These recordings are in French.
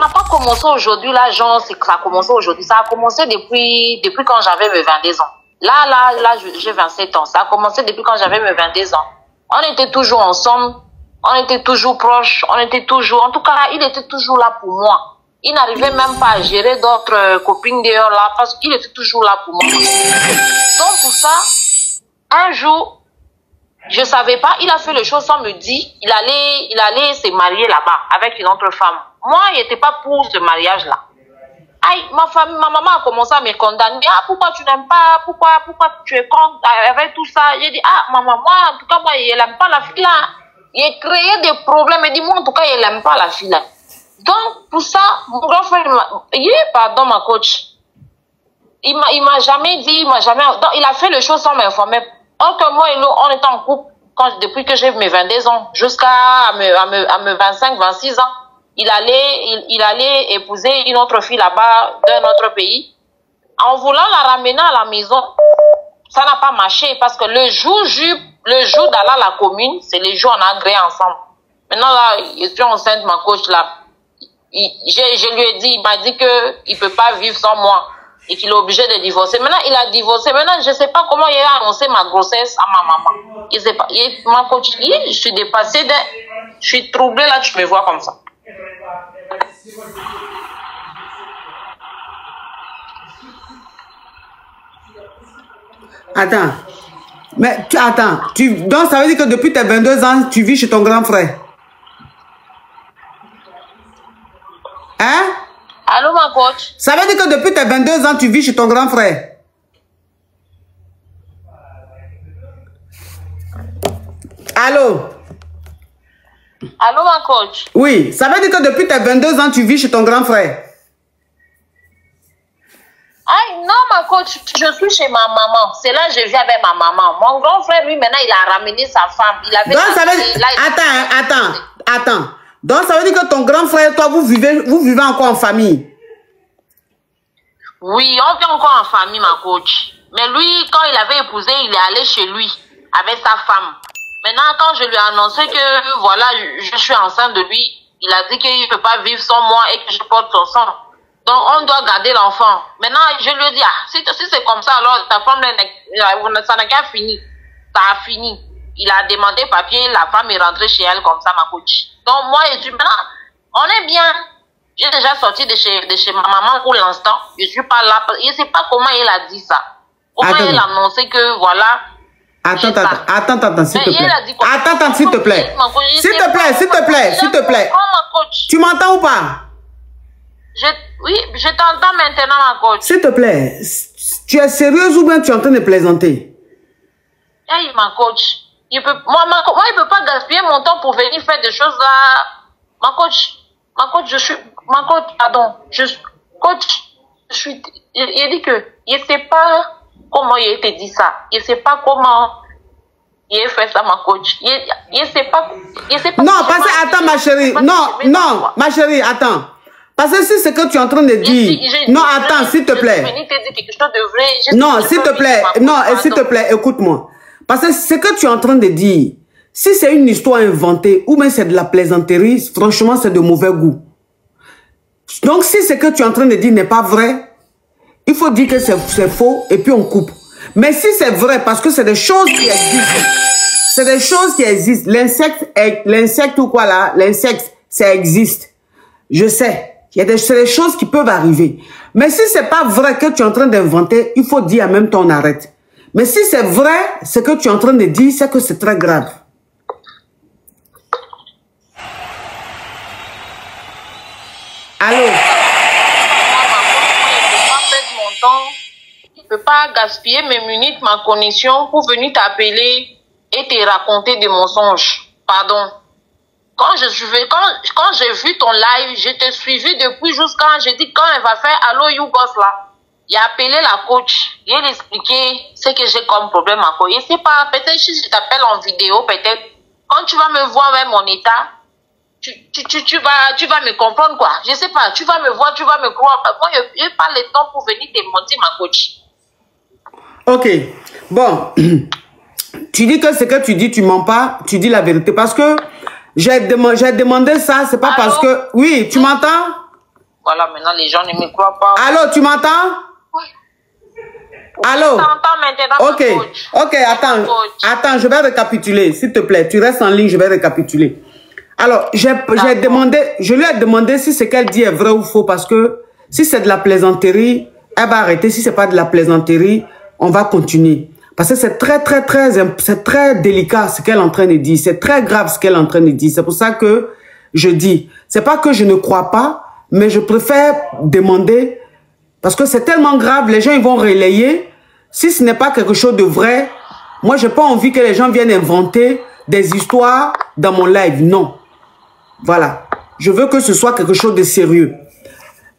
n'a pas commencé aujourd'hui, là, genre, c'est que ça a commencé aujourd'hui. Ça a commencé depuis quand j'avais mes 22 ans. Là, j'ai 27 ans. Ça a commencé depuis quand j'avais mes 22 ans. On était toujours ensemble. On était toujours proches. On était toujours, en tout cas, il était toujours là pour moi. Il n'arrivait même pas à gérer d'autres copines dehors là, parce qu'il était toujours là pour moi. Donc, pour ça, un jour, je savais pas, il a fait les choses sans me dire, il allait se marier là-bas avec une autre femme. Moi, il n'était pas pour ce mariage-là. Aïe, ma maman a commencé à me condamner. Ah, pourquoi tu n'aimes pas, pourquoi tu es contre avec tout ça? J'ai dit, ah, maman, moi, en tout cas, moi, il n'aime pas la fille là. Il a créé des problèmes. Il dit, moi, en tout cas, il n'aime pas la fille là. Donc, pour ça, mon grand frère, pardon, ma coach. Il m'a jamais dit, donc, il a fait les choses sans m'informer. Or que moi et lui, on était en couple depuis que j'ai mes 22 ans, jusqu'à mes 25, 26 ans. Il allait épouser une autre fille là-bas d'un autre pays. En voulant la ramener à la maison, ça n'a pas marché parce que le jour d'aller à la commune, c'est les jours on a agréé ensemble. Maintenant là, je suis enceinte, ma coach là. Je lui ai dit, il m'a dit qu'il peut pas vivre sans moi et qu'il est obligé de divorcer. Maintenant, il a divorcé. Maintenant, je sais pas comment il a annoncé ma grossesse à ma maman. Je sais pas. Ma coach, je suis dépassée je suis troublée là, tu me vois comme ça. Attends. Mais attends. Donc, ça veut dire que depuis tes 22 ans, tu vis chez ton grand frère? Hein? Allô, ma coach? Ça veut dire que depuis tes 22 ans, tu vis chez ton grand frère? Allô? Allô, ma coach? Oui, ça veut dire que depuis tes 22 ans, tu vis chez ton grand frère? Ah non, ma coach, je suis chez ma maman. C'est là que je vis avec ma maman. Mon grand frère, lui, maintenant, il a ramené sa femme. Il avait donc, ça veut dire... Attends. Donc, ça veut dire que ton grand frère et toi, vous vivez encore en famille? Oui, on vit encore en famille, ma coach. Mais lui, quand il avait épousé, il est allé chez lui avec sa femme. Maintenant, quand je lui ai annoncé que, voilà, je suis enceinte de lui, il a dit qu'il ne peut pas vivre sans moi et que je porte son sang. Donc, on doit garder l'enfant. Maintenant, je lui ai dit, ah, si c'est comme ça, alors ta femme, ça n'a qu'à finir. Ça a fini. Il a demandé papier, la femme est rentrée chez elle comme ça, ma coach. Donc, moi et tu, maintenant, on est bien. J'ai déjà sorti de chez ma maman pour l'instant. Je ne suis pas là. Je ne sais pas comment il a dit ça. Comment il a annoncé que, voilà... Attends, s'il te plaît. Attends, s'il te plaît. S'il te plaît. Tu m'entends ou pas? Oui, je t'entends maintenant, ma coach. S'il te plaît, tu es sérieuse ou bien tu es en train de plaisanter? Hey, ma coach. Moi, il ne peut pas gaspiller mon temps pour venir faire des choses là. Ma coach, pardon. Il dit que, il ne sait pas comment il a été dit ça. Il ne sait pas comment il a fait ça, ma coach. Il ne sait pas. Non, parce que, attends, ma chérie. Non, ma chérie, attends. Parce que si c'est ce que tu es en train de dire. Non, attends, s'il te plaît. Non, s'il te plaît. Non, s'il te plaît, écoute-moi. Parce que ce que tu es en train de dire, si c'est une histoire inventée ou même c'est de la plaisanterie, franchement, c'est de mauvais goût. Donc, si ce que tu es en train de dire n'est pas vrai, il faut dire que c'est faux et puis on coupe. Mais si c'est vrai, parce que c'est des choses qui existent. C'est des choses qui existent. L'insecte ou quoi là, l'insecte, ça existe. Je sais. C'est des choses qui peuvent arriver. Mais si c'est pas vrai que tu es en train d'inventer, il faut dire en même temps on arrête. Mais si c'est vrai, ce que tu es en train de dire, c'est que c'est très grave. Allô? Je ne peux pas gaspiller mes minutes, ma connexion pour venir t'appeler et te raconter des mensonges. Pardon. Quand j'ai vu ton live, je t'ai suivi depuis jusqu'à, j'ai dit quand elle va faire Allo You Boss là. Il a appelé la coach, il a expliqué ce que j'ai comme problème à quoi. Je sais pas, peut-être si je t'appelle en vidéo, peut-être, quand tu vas me voir avec mon état, tu vas me comprendre quoi. Je sais pas, tu vas me voir, tu vas me croire. Moi, je n'ai pas le temps pour venir te mentir, ma coach. Ok, bon, tu dis que ce que tu dis, tu mens pas, tu dis la vérité. Parce que j'ai demandé ça, c'est pas parce que... Oui, tu m'entends? Voilà, maintenant, les gens ne me croient pas. Allô, tu m'entends? Oui. Allô? Je t'entends maintenant, ok, ok, attends, je vais récapituler, s'il te plaît. Tu restes en ligne, je vais récapituler. Alors, j'ai demandé, je lui ai demandé si ce qu'elle dit est vrai ou faux, parce que si c'est de la plaisanterie, elle va arrêter. Si c'est pas de la plaisanterie, on va continuer. Parce que c'est très délicat ce qu'elle est en train de dire. C'est très grave ce qu'elle est en train de dire. C'est pour ça que je dis, c'est pas que je ne crois pas, mais je préfère demander, parce que c'est tellement grave, les gens ils vont relayer. Si ce n'est pas quelque chose de vrai, moi j'ai pas envie que les gens viennent inventer des histoires dans mon live. Non. Voilà. Je veux que ce soit quelque chose de sérieux.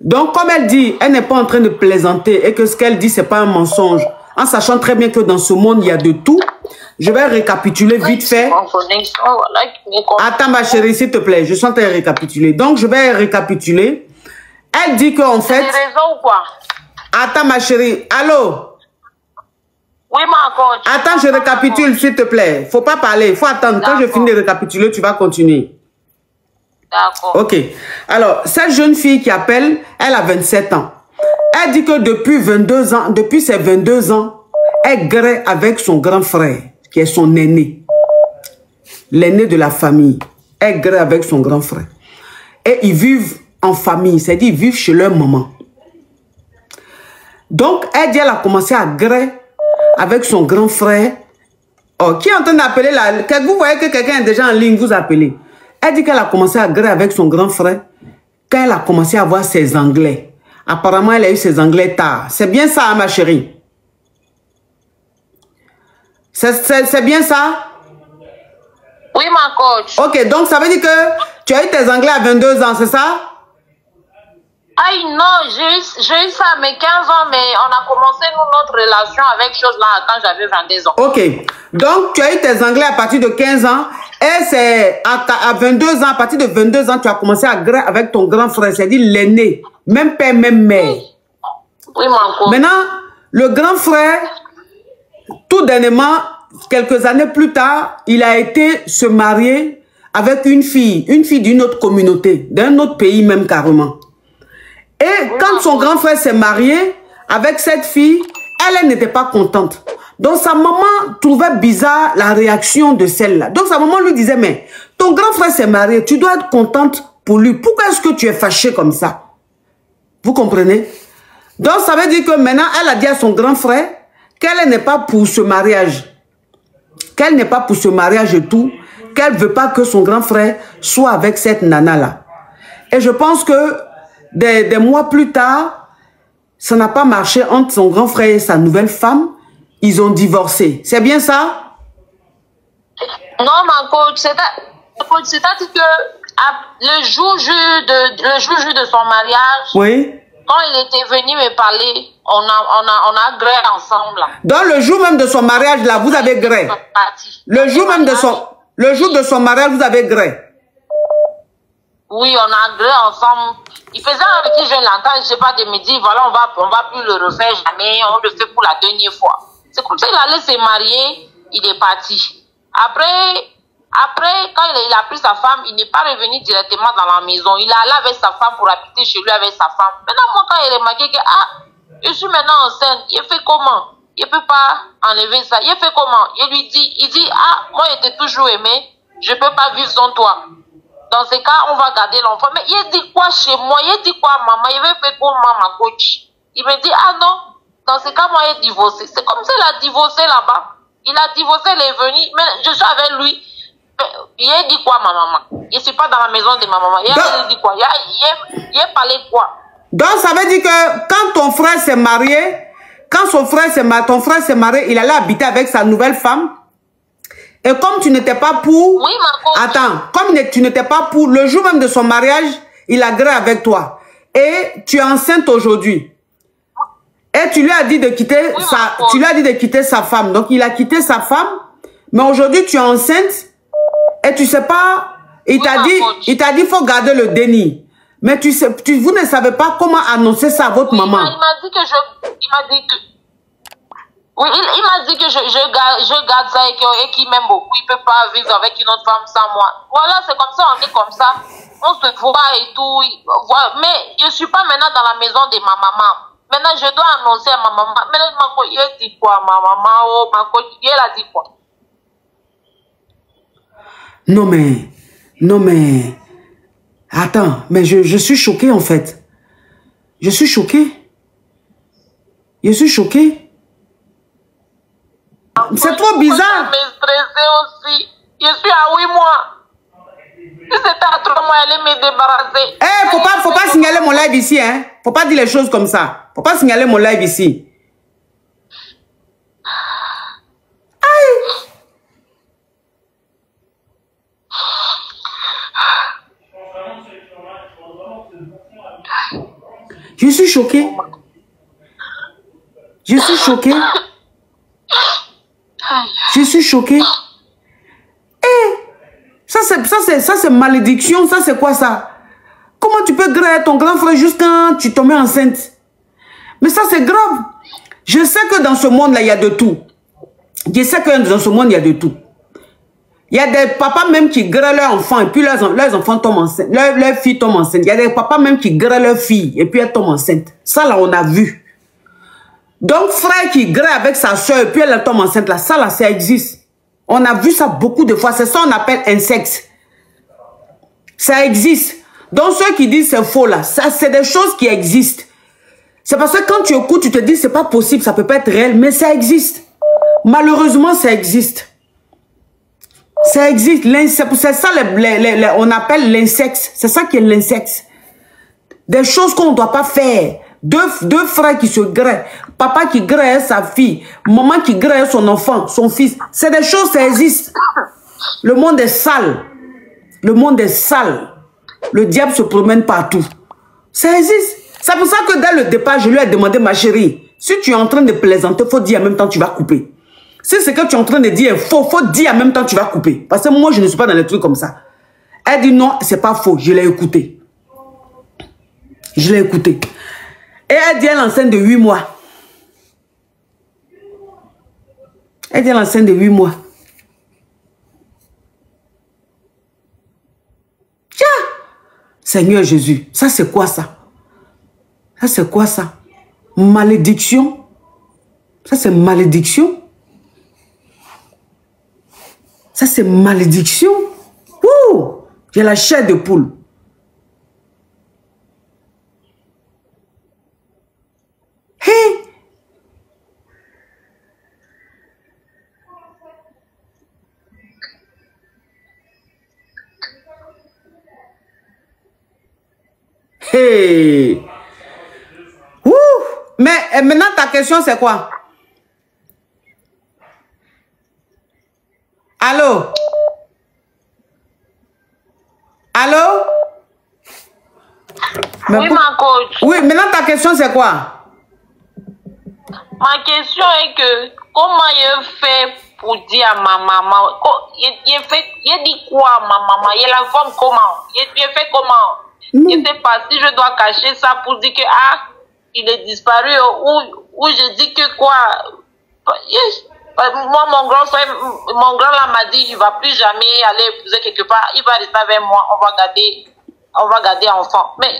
Donc comme elle dit, elle n'est pas en train de plaisanter et que ce qu'elle dit c'est pas un mensonge. En sachant très bien que dans ce monde il y a de tout. Je vais récapituler vite fait. Attends ma chérie s'il te plaît, je suis en train de récapituler. Donc je vais récapituler. Elle dit qu'en fait... C'est des raisons ou quoi? Attends ma chérie, allô? Oui, ma coach. Attends, je récapitule, s'il te plaît. Faut pas parler, faut attendre. Quand je finis de récapituler, tu vas continuer. D'accord. Ok. Alors, cette jeune fille qui appelle, elle a 27 ans. Elle dit que depuis ses 22 ans, elle grée avec son grand frère, qui est son aîné. L'aîné de la famille. Elle grée avec son grand frère. Et ils vivent en famille, c'est-à-dire ils vivent chez leur maman. Donc, elle dit qu'elle a commencé à gré avec son grand frère. Oh, qui est en train d'appeler là? Vous voyez que quelqu'un est déjà en ligne, vous appelez. Elle dit qu'elle a commencé à gré avec son grand frère quand elle a commencé à voir ses anglais. Apparemment, elle a eu ses anglais tard. C'est bien ça, hein, ma chérie? C'est bien ça? Oui, ma coach. Ok, donc ça veut dire que tu as eu tes anglais à 22 ans, c'est ça? Aïe, non, j'ai eu ça à mes 15 ans, mais on a commencé notre relation avec chose là quand j'avais 22 ans. Ok, donc tu as eu tes anglais à partir de 15 ans, et c'est à 22 ans, à partir de 22 ans, tu as commencé à gré avec ton grand frère, c'est-à-dire l'aîné, même père, même mère. Oui, mon coach. Maintenant, le grand frère, tout dernièrement, quelques années plus tard, il a été se marier avec une fille d'une autre communauté, d'un autre pays même carrément. Et quand son grand frère s'est marié avec cette fille, elle n'était pas contente. Donc sa maman trouvait bizarre la réaction de celle-là. Donc sa maman lui disait, mais ton grand frère s'est marié, tu dois être contente pour lui. Pourquoi est-ce que tu es fâchée comme ça? Vous comprenez? Donc ça veut dire que maintenant, elle a dit à son grand frère qu'elle n'est pas pour ce mariage. Qu'elle n'est pas pour ce mariage et tout. Qu'elle ne veut pas que son grand frère soit avec cette nana-là. Et je pense que des mois plus tard, ça n'a pas marché entre son grand frère et sa nouvelle femme. Ils ont divorcé. C'est bien ça? Non, ma coach, c'est-à-dire que le jour de son mariage, oui. Quand il était venu me parler, on a gré ensemble. Donc le jour même de son mariage, là, vous avez gré. Le jour même de son mariage, vous avez gré. Oui, on a gré ensemble. Il faisait un petit jeune longtemps, je ne sais pas, de me dire, voilà, on va plus le refaire jamais, on le fait pour la dernière fois. C'est comme ça qu'il allait se marier, il est parti. Après, quand il a pris sa femme, il n'est pas revenu directement dans la maison. Il est allé avec sa femme pour habiter chez lui avec sa femme. Maintenant, moi, quand il a remarqué que, je suis maintenant enceinte, il fait comment? Il ne peut pas enlever ça. Il fait comment? Il dit, moi, il t'a toujours aimé, je ne peux pas vivre sans toi. Dans ce cas, on va garder l'enfant. Mais il dit quoi chez moi? Il dit quoi, maman? Il veut faire quoi, maman, coach? Il me dit, non, dans ce cas, moi, il est divorcé. C'est comme s'il a divorcé là-bas. Il a divorcé, il est venu, mais je suis avec lui. Il dit quoi, ma maman? Je ne suis pas dans la maison de ma maman. Il dit quoi? Il a parlé quoi? Donc, ça veut dire que quand ton frère s'est marié, quand ton frère s'est marié, il allait habiter avec sa nouvelle femme. Et comme tu n'étais pas pour... Oui, ma coach. Attends, comme tu n'étais pas pour, le jour même de son mariage, il a gré avec toi. Et tu es enceinte aujourd'hui. Et tu lui as dit de quitter tu lui as dit de quitter sa femme. Donc, il a quitté sa femme. Mais aujourd'hui, tu es enceinte. Et tu sais pas, il t'a dit, faut garder le déni. Mais vous ne savez pas comment annoncer ça à votre maman. Il m'a dit que Oui, il m'a dit que je garde ça et qu'il m'aime beaucoup. Il ne peut pas vivre avec une autre femme sans moi. Voilà, c'est comme ça, on est comme ça. On se voit et tout. Mais je ne suis pas maintenant dans la maison de ma maman. Maintenant, je dois annoncer à ma maman. Maintenant, il a dit quoi, ma maman? Oh, il a dit quoi? Non, mais... Attends, mais je suis choquée en fait. Je suis choquée. Je suis choquée. C'est trop bizarre. Je suis stressée aussi. Je suis à 8 mois. Si c'était à 3 mois, elle allait me débarrasser. Eh, faut pas signaler mon live ici, hein. Faut pas dire les choses comme ça. Faut pas signaler mon live ici. Aïe. Je suis choquée. Je suis choquée. Je suis choquée. Ça c'est malédiction. Ça c'est quoi ça? Comment tu peux griller ton grand frère juste quand tu tombes enceinte? Mais ça c'est grave. Je sais que dans ce monde là il y a de tout. Je sais que dans ce monde il y a de tout. Il y a des papas même qui grillent leurs enfants et puis leurs enfants tombent enceintes. Leurs filles tombent enceintes. Il y a des papas même qui grillent leurs filles et puis elles tombent enceintes. Ça là on a vu. Donc frère qui grille avec sa soeur et puis elle tombe enceinte là, ça là ça existe. On a vu ça beaucoup de fois. C'est ça qu'on appelle insecte. Ça existe. Donc ceux qui disent c'est faux là, ça c'est des choses qui existent. C'est parce que quand tu écoutes, tu te dis c'est pas possible, ça peut pas être réel, mais ça existe. Malheureusement, ça existe. Ça existe. C'est ça on appelle l'insecte. C'est ça qui est l'insecte. Des choses qu'on ne doit pas faire. Deux frères qui se grillent. Papa qui grille sa fille. Maman qui grille son enfant, son fils. C'est des choses, ça existe. Le monde est sale. Le monde est sale. Le diable se promène partout. Ça existe. C'est pour ça que dès le départ, je lui ai demandé, ma chérie, si tu es en train de plaisanter, il faut dire en même temps tu vas couper. Si ce que tu es en train de dire est faux, il faut dire en même temps tu vas couper. Parce que moi, je ne suis pas dans les trucs comme ça. Elle dit non, c'est pas faux. Je l'ai écouté. Je l'ai écouté. Et elle dit elle est enceinte de 8 mois. Elle dit elle est enceinte de 8 mois. Tiens! Seigneur Jésus, ça c'est quoi ça? Ça c'est quoi ça? Malédiction? Ça c'est malédiction? Ça c'est malédiction? Ouh! J'ai la chair de poule. Hey! Hey! Ouh! Mais maintenant ta question c'est quoi? Allô? Allô? Oui, ma coach. Oui, maintenant ta question c'est quoi? Ma question est que comment il fait pour dire à ma maman? Il dit quoi à ma maman? Il la forme comment? Il fait comment? Je ne sais pas si je dois cacher ça pour dire que il est disparu ou je dis que quoi? Moi, mon grand là m'a dit, je ne vais plus jamais aller épouser quelque part. Il va rester avec moi. On va garder enfant. Mais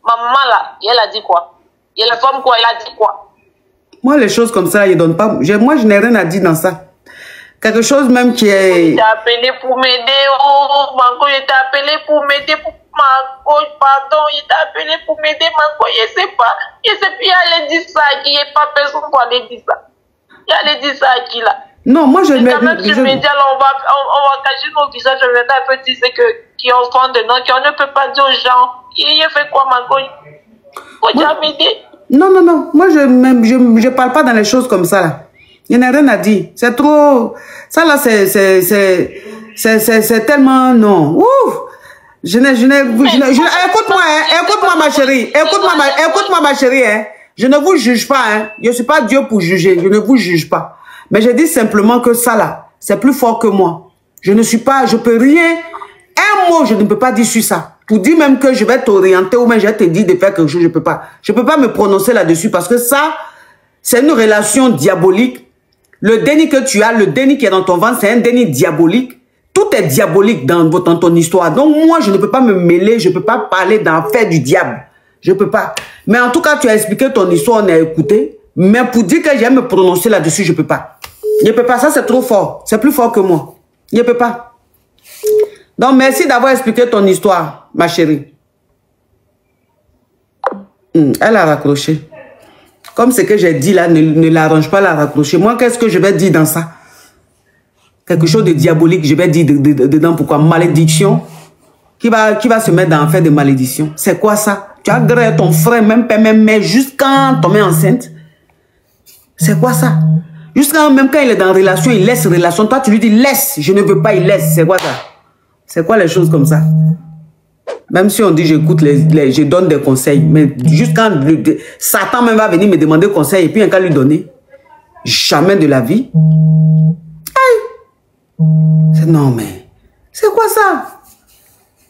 ma maman là, elle a dit quoi? Elle a forme quoi? Elle a dit quoi? Moi, les choses comme ça, ils ne donnent pas. Moi, je n'ai rien à dire dans ça. Quelque chose même qui est... Il t'a appelé pour m'aider. Oh, Manko, il t'a appelé pour m'aider. Manko, pardon, il t'a appelé pour m'aider. Manko, je ne sais pas. Je ne sais plus, il allait dire ça. Il n'y a pas personne pour aller dire ça. Il allait dire ça à qui là? Non, moi, je... Quand même, sur média, on va cacher nos visages. Je vais un peu dire qui ont fond de nom, qu'on ne peut pas dire aux gens. Il a fait quoi, Manko? Faut déjà m'aider. Non, non, non. Moi, je ne parle pas dans les choses comme ça. Là. Il n'y a rien à dire. C'est trop... Ça, là, c'est tellement... Non. Ouf! Écoute-moi, hein. Écoute-moi, ma chérie. Écoute-moi, ma chérie. Hein. Je ne vous juge pas. Hein. Je ne suis pas Dieu pour juger. Je ne vous juge pas. Mais je dis simplement que ça, là, c'est plus fort que moi. Je ne suis pas... Je peux rien... Un mot, je ne peux pas dire sur ça. Pour dire même que je vais t'orienter ou même je vais te dire de faire quelque chose, je ne peux pas. Je ne peux pas me prononcer là-dessus parce que ça, C'est une relation diabolique. Le déni que tu as, le déni qui est dans ton ventre, c'est un déni diabolique. Tout est diabolique dans ton histoire. Donc moi, je ne peux pas me mêler, je ne peux pas parler d'enfer du diable. Je ne peux pas. Mais en tout cas, tu as expliqué ton histoire, on a écouté. Mais pour dire que j'aime me prononcer là-dessus, je ne peux pas. Je ne peux pas, ça c'est trop fort. C'est plus fort que moi. Je ne peux pas. Donc merci d'avoir expliqué ton histoire, ma chérie. Elle a raccroché. Comme ce que j'ai dit là, ne l'arrange pas la raccrocher. Moi, qu'est-ce que je vais dire dans ça? Quelque chose de diabolique, je vais dire dedans. Pourquoi? Malédiction. Qui va se mettre dans l'enfer de malédiction? C'est quoi ça? Tu as gré ton frère, même père, même mère, jusqu'à tomber enceinte. C'est quoi ça? Jusqu'à même quand il est dans relation, il laisse relation. Toi, tu lui dis laisse. Je ne veux pas, il laisse. C'est quoi ça? C'est quoi les choses comme ça? Même si on dit j'écoute, je donne des conseils. Mais jusqu'à Satan même va venir me demander conseil et puis un cas lui donner. Jamais de la vie. Aïe. Non mais, c'est quoi ça?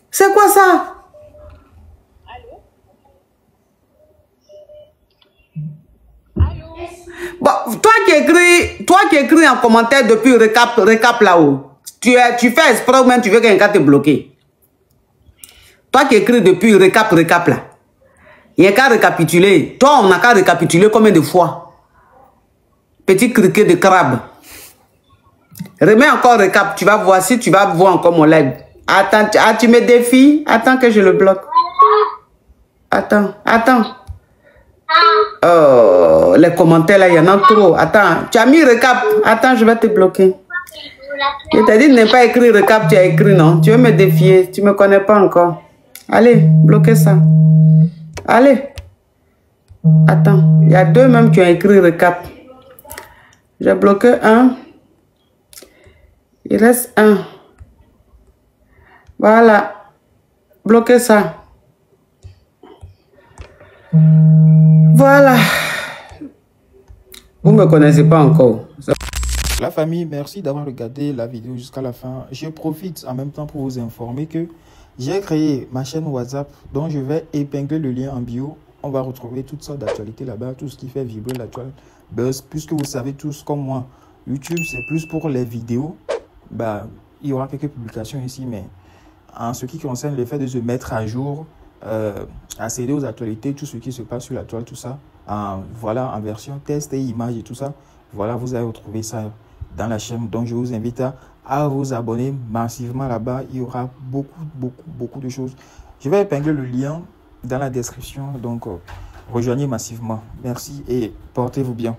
C'est quoi ça? Bon, toi qui écris en commentaire depuis récap là-haut. Tu fais exprès ou même tu veux qu'un te bloquer. Toi qui écris depuis récap là. Il n'y a qu'à récapituler. Toi, on n'a qu'à récapituler combien de fois? Petit criquet de crabe. Remets encore récap. Tu vas voir si tu vas voir encore mon live. Attends, tu me défies? Attends que je le bloque. Attends. Oh, les commentaires là, il y en a trop. Attends, tu as mis récap. Attends, je vais te bloquer. Je t'ai dit de ne pas écrire récap, tu as écrit non. Tu veux me défier, tu ne me connais pas encore. Allez, bloquez ça. Allez. Attends, il y a deux même qui ont écrit récap. J'ai bloqué un. Il reste un. Voilà. Bloquez ça. Voilà. Vous ne me connaissez pas encore. La famille, merci d'avoir regardé la vidéo jusqu'à la fin. Je profite en même temps pour vous informer que j'ai créé ma chaîne WhatsApp dont je vais épingler le lien en bio. On va retrouver toutes sortes d'actualités là-bas, tout ce qui fait vibrer l'actuel buzz. Puisque vous savez tous comme moi, YouTube c'est plus pour les vidéos. Bah, il y aura quelques publications ici, mais en ce qui concerne le fait de se mettre à jour, accéder aux actualités, tout ce qui se passe sur la toile, tout ça, voilà, en version test et images et tout ça, voilà, vous allez retrouver ça dans la chaîne. Donc je vous invite à vous abonner massivement là-bas. Il y aura beaucoup de choses. Je vais épingler le lien dans la description, donc rejoignez massivement. Merci et portez-vous bien.